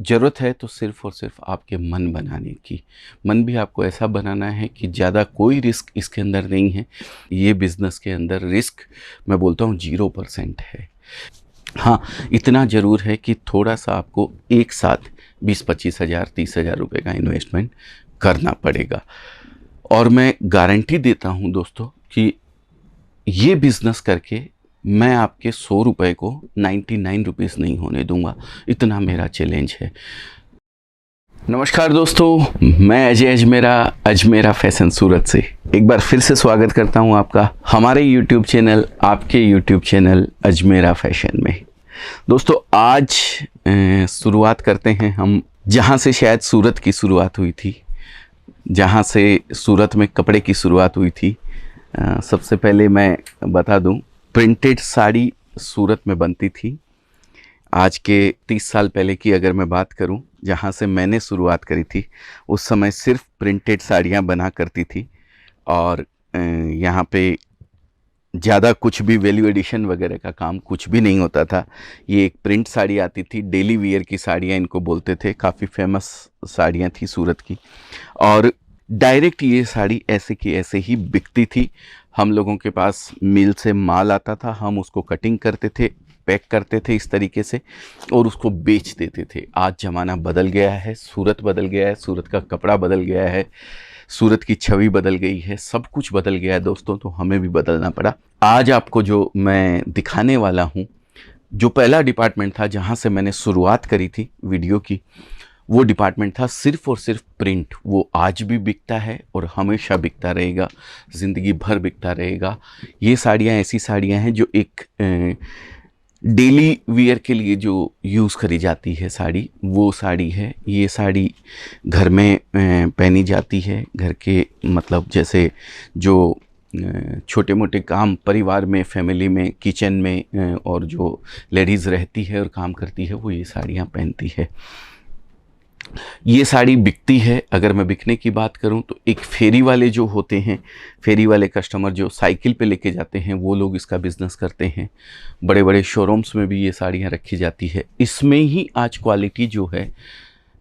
ज़रूरत है तो सिर्फ़ और सिर्फ़ आपके मन बनाने की। मन भी आपको ऐसा बनाना है कि ज़्यादा कोई रिस्क इसके अंदर नहीं है। ये बिज़नेस के अंदर रिस्क मैं बोलता हूँ 0% है। हाँ, इतना ज़रूर है कि थोड़ा-सा आपको एक साथ 20-25 हज़ार 30 हज़ार रुपये का इन्वेस्टमेंट करना पड़ेगा। और मैं गारंटी देता हूँ दोस्तों कि ये बिज़नेस करके मैं आपके 100 रुपए को 99 रुपीस नहीं होने दूँगा, इतना मेरा चैलेंज है। नमस्कार दोस्तों, मैं अजय अजमेरा फैशन सूरत से एक बार फिर से स्वागत करता हूँ आपका हमारे यूट्यूब चैनल, आपके यूट्यूब चैनल अजमेरा फैशन में। दोस्तों आज शुरुआत करते हैं हम जहाँ से शायद सूरत की शुरुआत हुई थी, जहाँ से सूरत में कपड़े की शुरुआत हुई थी। सबसे पहले मैं बता दूं, प्रिंटेड साड़ी सूरत में बनती थी। आज के 30 साल पहले की अगर मैं बात करूं, जहां से मैंने शुरुआत करी थी, उस समय सिर्फ प्रिंटेड साड़ियां बना करती थी और यहां पे ज़्यादा कुछ भी वैल्यू एडिशन वगैरह का काम कुछ भी नहीं होता था। ये एक प्रिंट साड़ी आती थी, डेली वियर की साड़ियाँ इनको बोलते थे, काफ़ी फेमस साड़ियाँ थी सूरत की। और डायरेक्ट ये साड़ी ऐसे की ऐसे ही बिकती थी। हम लोगों के पास मिल से माल आता था, हम उसको कटिंग करते थे, पैक करते थे इस तरीके से और उसको बेच देते थे। आज ज़माना बदल गया है, सूरत बदल गया है, सूरत का कपड़ा बदल गया है, सूरत की छवि बदल गई है, सब कुछ बदल गया है दोस्तों, तो हमें भी बदलना पड़ा। आज आपको जो मैं दिखाने वाला हूँ, जो पहला डिपार्टमेंट था जहाँ से मैंने शुरुआत करी थी वीडियो की, वो डिपार्टमेंट था सिर्फ़ और सिर्फ प्रिंट। वो आज भी बिकता है और हमेशा बिकता रहेगा, ज़िंदगी भर बिकता रहेगा। ये साड़ियाँ ऐसी साड़ियाँ हैं जो एक डेली वियर के लिए जो यूज़ करी जाती है साड़ी, वो साड़ी है। ये साड़ी घर में पहनी जाती है, घर के मतलब जैसे जो छोटे मोटे काम परिवार में, फैमिली में, किचन में और जो लेडीज़ रहती है और काम करती है, वो ये साड़ियाँ पहनती है। ये साड़ी बिकती है। अगर मैं बिकने की बात करूं तो एक फेरी वाले जो होते हैं, फेरी वाले कस्टमर जो साइकिल पे लेके जाते हैं, वो लोग इसका बिज़नेस करते हैं। बड़े बड़े शोरूम्स में भी ये साड़ियाँ रखी जाती है। इसमें ही आज क्वालिटी जो है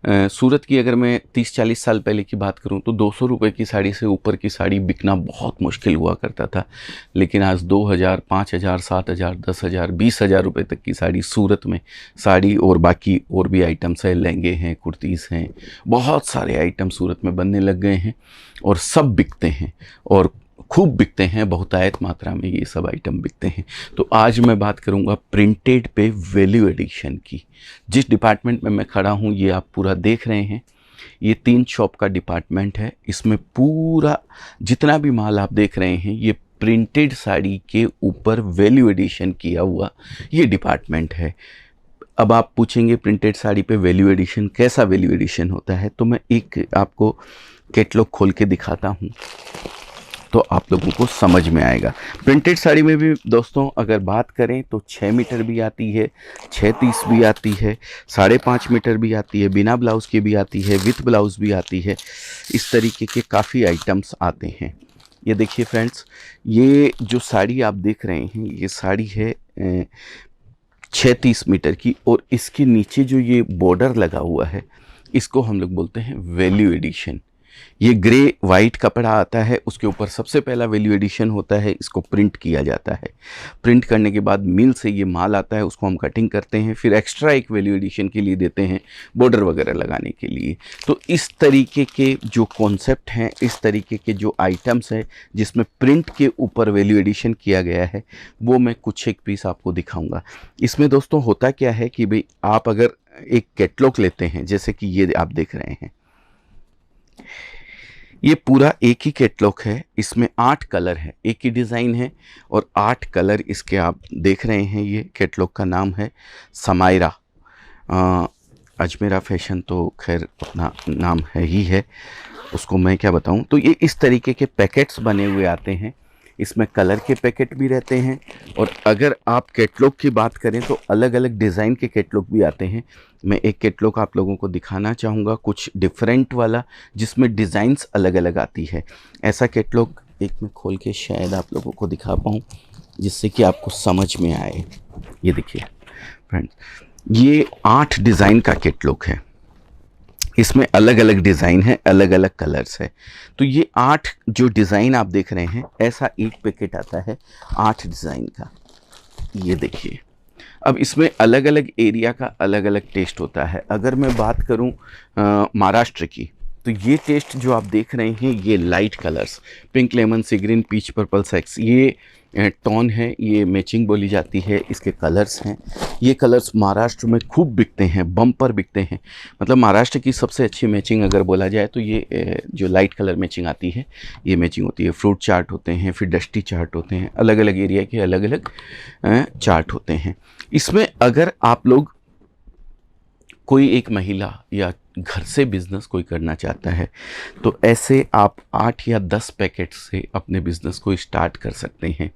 सूरत की, अगर मैं 30-40 साल पहले की बात करूं तो 200 रुपये की साड़ी से ऊपर की साड़ी बिकना बहुत मुश्किल हुआ करता था। लेकिन आज 2000, 5000, 7000, 10,000, 20,000 रुपये तक की साड़ी सूरत में, साड़ी और बाकी और भी आइटम्स है, लहंगे हैं, कुर्तीज़ हैं, बहुत सारे आइटम सूरत में बनने लग गए हैं और सब बिकते हैं और खूब बिकते हैं। बहुतायत मात्रा में ये सब आइटम बिकते हैं। तो आज मैं बात करूंगा प्रिंटेड पे वैल्यू एडिशन की। जिस डिपार्टमेंट में मैं खड़ा हूं, ये आप पूरा देख रहे हैं, ये 3 शॉप का डिपार्टमेंट है। इसमें पूरा जितना भी माल आप देख रहे हैं, ये प्रिंटेड साड़ी के ऊपर वैल्यू एडिशन किया हुआ ये डिपार्टमेंट है। अब आप पूछेंगे प्रिंटेड साड़ी पे वैल्यू एडिशन, कैसा वैल्यू एडिशन होता है? तो मैं एक आपको कैटलॉग खोल के दिखाता हूँ तो आप लोगों को समझ में आएगा। प्रिंटेड साड़ी में भी दोस्तों अगर बात करें तो 6 मीटर भी आती है, 630 भी आती है, 5.5 मीटर भी आती है, बिना ब्लाउज़ की भी आती है, विथ ब्लाउज़ भी आती है। इस तरीके के काफ़ी आइटम्स आते हैं। ये देखिए फ्रेंड्स, ये जो साड़ी आप देख रहे हैं, ये साड़ी है 630 मीटर की और इसके नीचे जो ये बॉर्डर लगा हुआ है, इसको हम लोग बोलते हैं वैल्यू एडिशन। ये ग्रे वाइट कपड़ा आता है, उसके ऊपर सबसे पहला वैल्यू एडिशन होता है, इसको प्रिंट किया जाता है। प्रिंट करने के बाद मिल से ये माल आता है, उसको हम कटिंग करते हैं, फिर एक्स्ट्रा एक वैल्यू एडिशन के लिए देते हैं, बॉर्डर वगैरह लगाने के लिए। तो इस तरीके के जो कॉन्सेप्ट हैं, इस तरीके के जो आइटम्स हैं जिसमें प्रिंट के ऊपर वैल्यू एडिशन किया गया है, वो मैं कुछ एक पीस आपको दिखाऊँगा। इसमें दोस्तों होता क्या है कि भाई आप अगर एक कैटलॉग लेते हैं, जैसे कि ये आप देख रहे हैं, ये पूरा एक ही कैटलॉग है। इसमें 8 कलर है, एक ही डिज़ाइन है और 8 कलर इसके आप देख रहे हैं। ये कैटलॉग का नाम है समायरा। अजमेरा फैशन तो खैर अपना नाम है ही है, उसको मैं क्या बताऊं। तो ये इस तरीके के पैकेट्स बने हुए आते हैं। इसमें कलर के पैकेट भी रहते हैं और अगर आप कैटलॉग की बात करें तो अलग अलग डिज़ाइन के कैटलॉग भी आते हैं। मैं एक कैटलॉग आप लोगों को दिखाना चाहूँगा, कुछ डिफरेंट वाला, जिसमें डिज़ाइंस अलग अलग आती है। ऐसा कैटलॉग एक मैं खोल के शायद आप लोगों को दिखा पाऊँ, जिससे कि आपको समझ में आए। ये देखिए फ्रेंड्स, ये 8 डिज़ाइन का कैटलॉग है। इसमें अलग अलग डिज़ाइन है, अलग अलग कलर्स है। तो ये 8 जो डिज़ाइन आप देख रहे हैं, ऐसा एक पैकेट आता है 8 डिज़ाइन का। ये देखिए, अब इसमें अलग अलग एरिया का अलग अलग टेस्ट होता है। अगर मैं बात करूं महाराष्ट्र की, तो ये टेस्ट जो आप देख रहे हैं, ये लाइट कलर्स, पिंक, लेमन, सी ग्रीन, पीच, पर्पल, सेक्स, ये टोन है, ये मैचिंग बोली जाती है। इसके कलर्स हैं, ये कलर्स महाराष्ट्र में खूब बिकते हैं, बम्पर बिकते हैं। मतलब महाराष्ट्र की सबसे अच्छी मैचिंग अगर बोला जाए तो ये जो लाइट कलर मैचिंग आती है, ये मैचिंग होती है। फ्रूट चार्ट होते हैं, फिर डस्टी चार्ट होते हैं, अलग अलग एरिया के अलग अलग चार्ट होते हैं। इसमें अगर आप लोग, कोई एक महिला या घर से बिज़नेस कोई करना चाहता है, तो ऐसे आप 8 या 10 पैकेट से अपने बिज़नेस को स्टार्ट कर सकते हैं।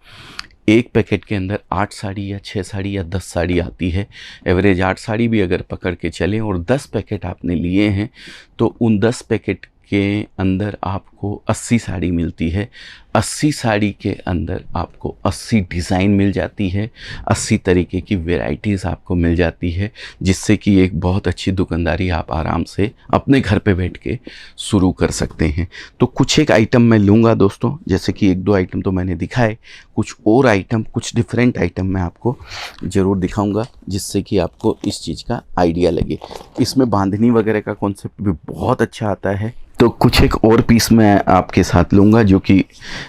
एक पैकेट के अंदर 8 साड़ी या 6 साड़ी या 10 साड़ी आती है। एवरेज 8 साड़ी भी अगर पकड़ के चलें और 10 पैकेट आपने लिए हैं, तो उन 10 पैकेट के अंदर आपको 80 साड़ी मिलती है। 80 साड़ी के अंदर आपको 80 डिज़ाइन मिल जाती है, 80 तरीके की वैरायटीज़ आपको मिल जाती है, जिससे कि एक बहुत अच्छी दुकानदारी आप आराम से अपने घर पे बैठ के शुरू कर सकते हैं। तो कुछ एक आइटम मैं लूँगा दोस्तों, जैसे कि 1-2 आइटम तो मैंने दिखाए, कुछ और आइटम, कुछ डिफरेंट आइटम मैं आपको ज़रूर दिखाऊँगा, जिससे कि आपको इस चीज़ का आइडिया लगे। इसमें बांधनी वगैरह का कॉन्सेप्ट भी बहुत अच्छा आता है। तो कुछ एक और पीस मैं आपके साथ लूँगा, जो कि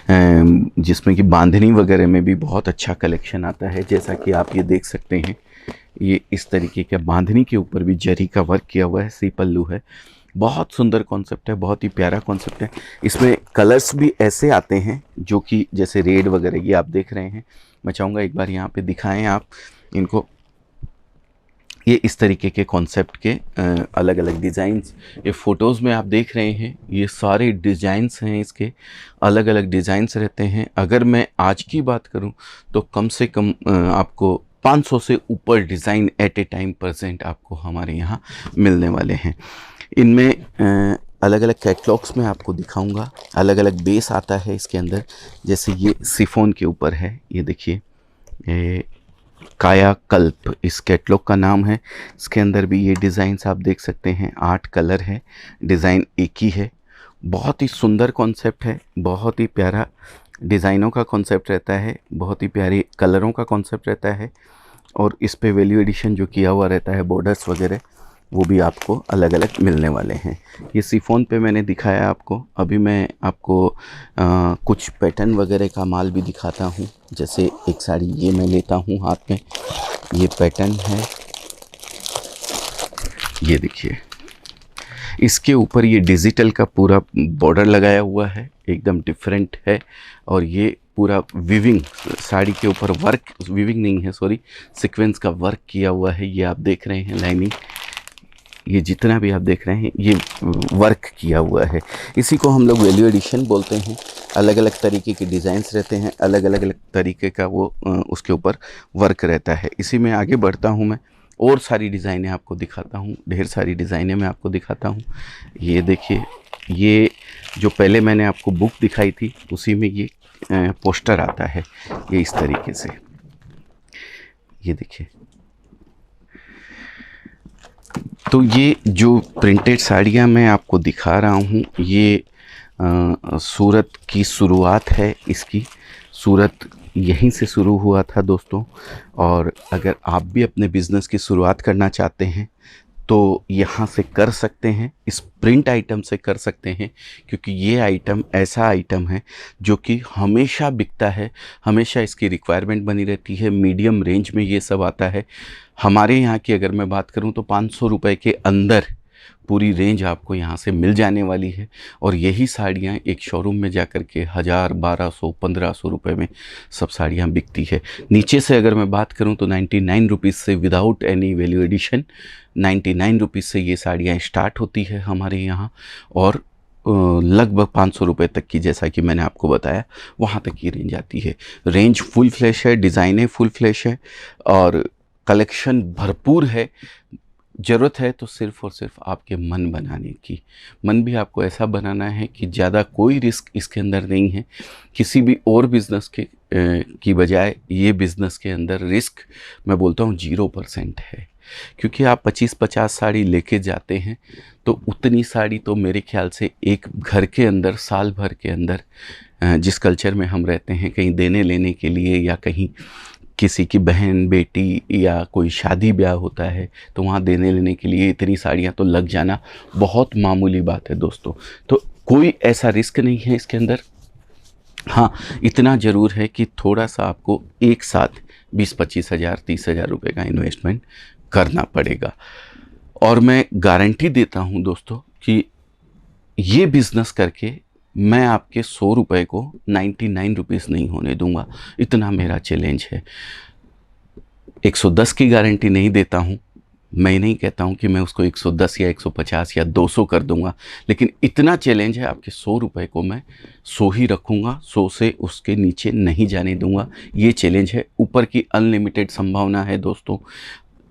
जिसमें कि बांधनी वगैरह में भी बहुत अच्छा कलेक्शन आता है। जैसा कि आप ये देख सकते हैं, ये इस तरीके का बांधनी के ऊपर भी जरी का वर्क किया हुआ है, सी पल्लू है। बहुत सुंदर कॉन्सेप्ट है, बहुत ही प्यारा कॉन्सेप्ट है। इसमें कलर्स भी ऐसे आते हैं जो कि जैसे रेड वगैरह, ये आप देख रहे हैं। मैं चाहूँगा एक बार यहाँ पे दिखाएं आप इनको। ये इस तरीके के कॉन्सेप्ट के अलग अलग डिज़ाइंस, ये फ़ोटोज़ में आप देख रहे हैं, ये सारे डिज़ाइंस हैं, इसके अलग अलग डिज़ाइंस रहते हैं। अगर मैं आज की बात करूं तो कम से कम आपको 500 से ऊपर design at a time present आपको हमारे यहाँ मिलने वाले हैं। इनमें अलग अलग कैटलॉग्स में आपको दिखाऊंगा। अलग अलग बेस आता है इसके अंदर, जैसे ये सिफोन के ऊपर है, ये देखिए, ये कायाकल्प इस कैटलॉग का नाम है। इसके अंदर भी ये डिज़ाइंस आप देख सकते हैं, 8 कलर है, डिज़ाइन एक ही है। बहुत ही सुंदर कॉन्सेप्ट है, बहुत ही प्यारा डिज़ाइनों का कॉन्सेप्ट रहता है, बहुत ही प्यारे कलरों का कॉन्सेप्ट रहता है। और इस पे वैल्यू एडिशन जो किया हुआ रहता है, बॉर्डर्स वगैरह, वो भी आपको अलग अलग मिलने वाले हैं। ये सिफोन पे मैंने दिखाया आपको। अभी मैं आपको कुछ पैटर्न वगैरह का माल भी दिखाता हूँ। जैसे एक साड़ी ये मैं लेता हूँ हाथ में, ये पैटर्न है, ये देखिए, इसके ऊपर ये डिजिटल का पूरा बॉर्डर लगाया हुआ है, एकदम डिफरेंट है। और ये पूरा विविंग, साड़ी के ऊपर वर्क, विविंग नहीं है सॉरी, सीक्वेंस का वर्क किया हुआ है। ये आप देख रहे हैं लाइनिंग, ये जितना भी आप देख रहे हैं ये वर्क किया हुआ है। इसी को हम लोग वैल्यू एडिशन बोलते हैं। अलग अलग तरीके के डिज़ाइंस रहते हैं, अलग अलग तरीके का वो उसके ऊपर वर्क रहता है। इसी में आगे बढ़ता हूँ मैं, और सारी डिज़ाइनें आपको दिखाता हूँ, ढेर सारी डिज़ाइनें मैं आपको दिखाता हूँ। ये देखिए, ये जो पहले मैंने आपको बुक दिखाई थी, उसी में ये पोस्टर आता है, ये इस तरीके से, ये देखिए। तो ये जो प्रिंटेड साड़ियाँ मैं आपको दिखा रहा हूँ, ये सूरत की शुरुआत है। इसकी सूरत यहीं से शुरू हुआ था दोस्तों। और अगर आप भी अपने बिज़नेस की शुरुआत करना चाहते हैं तो यहाँ से कर सकते हैं, इस प्रिंट आइटम से कर सकते हैं, क्योंकि ये आइटम ऐसा आइटम है जो कि हमेशा बिकता है, हमेशा इसकी रिक्वायरमेंट बनी रहती है। मीडियम रेंज में ये सब आता है। हमारे यहाँ की अगर मैं बात करूँ तो 500 रुपये के अंदर पूरी रेंज आपको यहाँ से मिल जाने वाली है। और यही साड़ियाँ एक शोरूम में जाकर के 1000, 1200, 1500 रुपये में सब साड़ियाँ बिकती है। नीचे से अगर मैं बात करूँ तो 99 रुपीज़ से, without any value addition, 99 rupees से ये साड़ियाँ स्टार्ट होती है हमारे यहाँ। और लगभग 500 रुपये तक की, जैसा कि मैंने आपको बताया, वहाँ तक की रेंज आती है। रेंज फुल फ्लैश है, डिज़ाइनें फुल फ्लैश है, और कलेक्शन भरपूर है। ज़रूरत है तो सिर्फ़ और सिर्फ आपके मन बनाने की। मन भी आपको ऐसा बनाना है कि ज़्यादा कोई रिस्क इसके अंदर नहीं है। किसी भी और बिज़नेस की बजाय ये बिज़नेस के अंदर रिस्क, मैं बोलता हूँ, 0% है। क्योंकि आप 25-50 साड़ी लेके जाते हैं तो उतनी साड़ी तो मेरे ख्याल से एक घर के अंदर साल भर के अंदर जिस कल्चर में हम रहते हैं, कहीं देने लेने के लिए या कहीं किसी की बहन बेटी या कोई शादी ब्याह होता है तो वहाँ देने लेने के लिए इतनी साड़ियाँ तो लग जाना बहुत मामूली बात है दोस्तों। तो कोई ऐसा रिस्क नहीं है इसके अंदर। हाँ, इतना ज़रूर है कि थोड़ा सा आपको एक साथ 20-25 हज़ार 30 हज़ार रुपये का इन्वेस्टमेंट करना पड़ेगा। और मैं गारंटी देता हूँ दोस्तों कि ये बिज़नेस करके मैं आपके 100 रुपये को 99 रुपीज़ नहीं होने दूंगा, इतना मेरा चैलेंज है। 110 की गारंटी नहीं देता हूँ, मैं नहीं कहता हूँ कि मैं उसको 110 या 150 या 200 कर दूंगा, लेकिन इतना चैलेंज है, आपके 100 रुपये को मैं 100 ही रखूँगा, 100 से उसके नीचे नहीं जाने दूंगा। ये चैलेंज है। ऊपर की अनलिमिटेड संभावना है दोस्तों।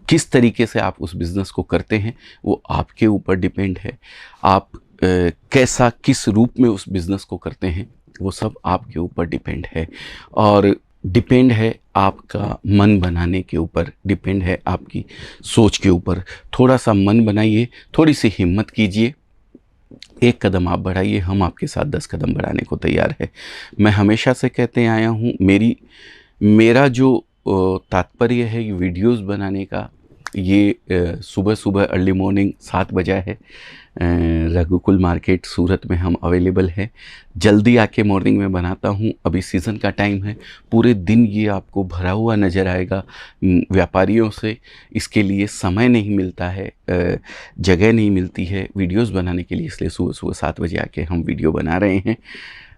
किस तरीके से आप उस बिज़नेस को करते हैं वो आपके ऊपर डिपेंड है। आप कैसा किस रूप में उस बिज़नेस को करते हैं वो सब आपके ऊपर डिपेंड है। और डिपेंड है आपका मन बनाने के ऊपर, डिपेंड है आपकी सोच के ऊपर। थोड़ा सा मन बनाइए, थोड़ी सी हिम्मत कीजिए, एक कदम आप बढ़ाइए, हम आपके साथ 10 कदम बढ़ाने को तैयार है। मैं हमेशा से कहते आया हूँ, मेरा जो तात्पर्य है वीडियोस बनाने का, ये सुबह सुबह अर्ली मॉर्निंग 7 बजा है। रघुकुल मार्केट सूरत में हम अवेलेबल हैं। जल्दी आके मॉर्निंग में बनाता हूँ। अभी सीज़न का टाइम है, पूरे दिन ये आपको भरा हुआ नज़र आएगा व्यापारियों से। इसके लिए समय नहीं मिलता है, जगह नहीं मिलती है वीडियोस बनाने के लिए, इसलिए सुबह सुबह 7 बजे आके हम वीडियो बना रहे हैं।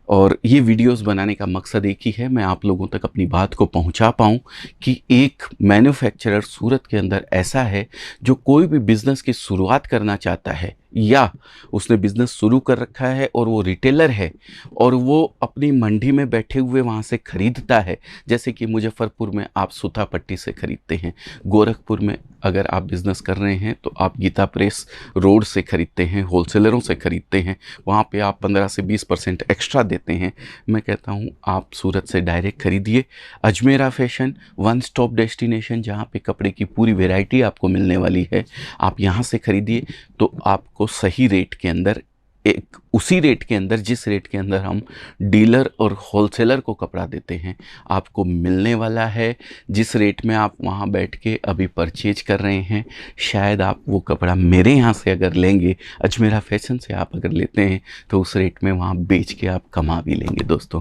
और ये वीडियोस बनाने का मकसद एक ही है, मैं आप लोगों तक अपनी बात को पहुंचा पाऊं कि एक मैन्युफैक्चरर सूरत के अंदर ऐसा है जो कोई भी बिज़नेस की शुरुआत करना चाहता है या उसने बिज़नेस शुरू कर रखा है और वो रिटेलर है और वो अपनी मंडी में बैठे हुए वहाँ से ख़रीदता है। जैसे कि मुजफ्फरपुर में आप सुथा पट्टी से ख़रीदते हैं, गोरखपुर में अगर आप बिज़नेस कर रहे हैं तो आप गीता प्रेस रोड से ख़रीदते हैं, होलसेलरों से ख़रीदते हैं, वहाँ पे आप 15 से 20% एक्स्ट्रा देते हैं। मैं कहता हूँ आप सूरत से डायरेक्ट ख़रीदिए। Ajmera fashion one stop destination, जहाँ पे कपड़े की पूरी वैरायटी आपको मिलने वाली है, आप यहाँ से ख़रीदिए तो आपको सही रेट के अंदर, एक उसी रेट के अंदर जिस रेट के अंदर हम डीलर और होलसेलर को कपड़ा देते हैं आपको मिलने वाला है। जिस रेट में आप वहाँ बैठ के अभी परचेज कर रहे हैं, शायद आप वो कपड़ा मेरे यहाँ से अगर लेंगे, अजमेरा फैशन से आप अगर लेते हैं तो उस रेट में वहाँ बेच के आप कमा भी लेंगे दोस्तों।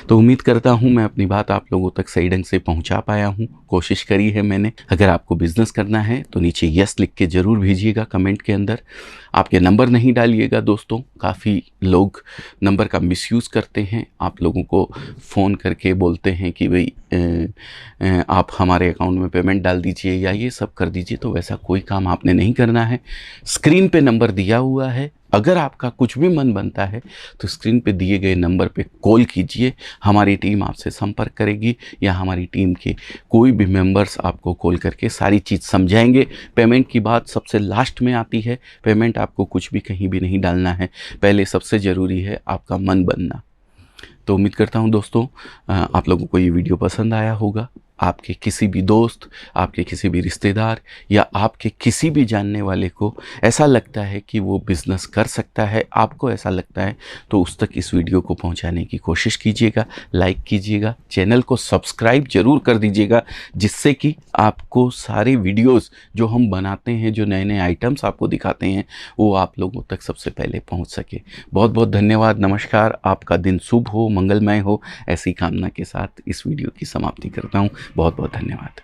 तो उम्मीद करता हूँ मैं अपनी बात आप लोगों तक सही ढंग से पहुँचा पाया हूँ, कोशिश करी है मैंने। अगर आपको बिज़नेस करना है तो नीचे यस लिख के ज़रूर भेजिएगा कमेंट के अंदर। आपके नंबर नहीं डालिएगा दोस्तों, काफ़ी लोग नंबर का मिसयूज़ करते हैं। आप लोगों को फ़ोन करके बोलते हैं कि भाई आप हमारे अकाउंट में पेमेंट डाल दीजिए या ये सब कर दीजिए, तो वैसा कोई काम आपने नहीं करना है। स्क्रीन पे नंबर दिया हुआ है, अगर आपका कुछ भी मन बनता है तो स्क्रीन पे दिए गए नंबर पे कॉल कीजिए, हमारी टीम आपसे संपर्क करेगी या हमारी टीम के कोई भी मेंबर्स आपको कॉल करके सारी चीज़ समझाएंगे। पेमेंट की बात सबसे लास्ट में आती है, पेमेंट आपको कुछ भी कहीं भी नहीं डालना है, पहले सबसे ज़रूरी है आपका मन बनना। तो उम्मीद करता हूँ दोस्तों आप लोगों को ये वीडियो पसंद आया होगा। आपके किसी भी दोस्त, आपके किसी भी रिश्तेदार या आपके किसी भी जानने वाले को ऐसा लगता है कि वो बिज़नेस कर सकता है, आपको ऐसा लगता है, तो उस तक इस वीडियो को पहुंचाने की कोशिश कीजिएगा, लाइक कीजिएगा, चैनल को सब्सक्राइब ज़रूर कर दीजिएगा, जिससे कि आपको सारे वीडियोस जो हम बनाते हैं, जो नए नए आइटम्स आपको दिखाते हैं, वो आप लोगों तक सबसे पहले पहुँच सके। बहुत बहुत धन्यवाद, नमस्कार। आपका दिन शुभ हो, मंगलमय हो, ऐसी कामना के साथ इस वीडियो की समाप्ति करता हूँ। बहुत बहुत धन्यवाद।